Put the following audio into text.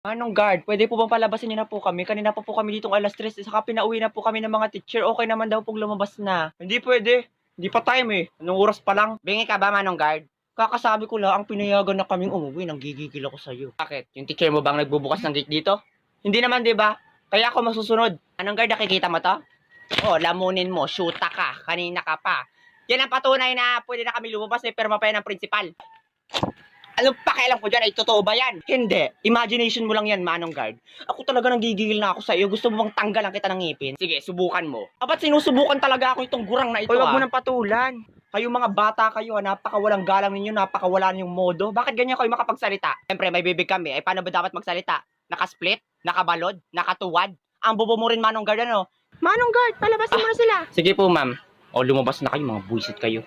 Manong guard, pwede po bang palabasin niyo na po kami? Kanina pa po kami ditong alas 3, saka pinauwi na po kami ng mga teacher. Okay naman daw pong lumabas na. Hindi pwede. Hindi pa time eh. Anong oras pa lang? Bingi ka ba, Manong guard? Kakasabi ko lang, ang pinayagan na kaming umuwi. Nanggigigil ako sa'yo. Bakit? Yung teacher mo bang nagbubukas ng gate dito? Hindi naman, di ba? Kaya ako masusunod. Manong guard, nakikita mo to? Oh, lamunin mo. Shoota ka. Kanina ka pa. Yan ang patunay na pwede na kami lumabas. May perma pa yan ng principal. Anong pakialam ko dyan? Ay, totoo ba yan? Hindi. Imagination mo lang yan, Manong guard. Ako talaga nanggigigil na ako sa iyo. Gusto mo bang tanggalan kita ng ngipin? Sige, subukan mo. Ba't sinusubukan talaga ako itong gurang na ito? Hoy, wag mo nang patulan. Kayo mga bata kayo, napakawalang galang ninyo, napakawala ninyong modo. Bakit ganyan kayo makapagsalita? Siyempre, may bibig kami. Ay, paano ba dapat magsalita? Nakasplit? Nakabalod? Nakatuwad? Ang bobo mo rin, Manong guard, ano? Manong guard, palabasin mo na sila. Sige po, ma'am. O, lumabas na kayo, mga buwisit kayo.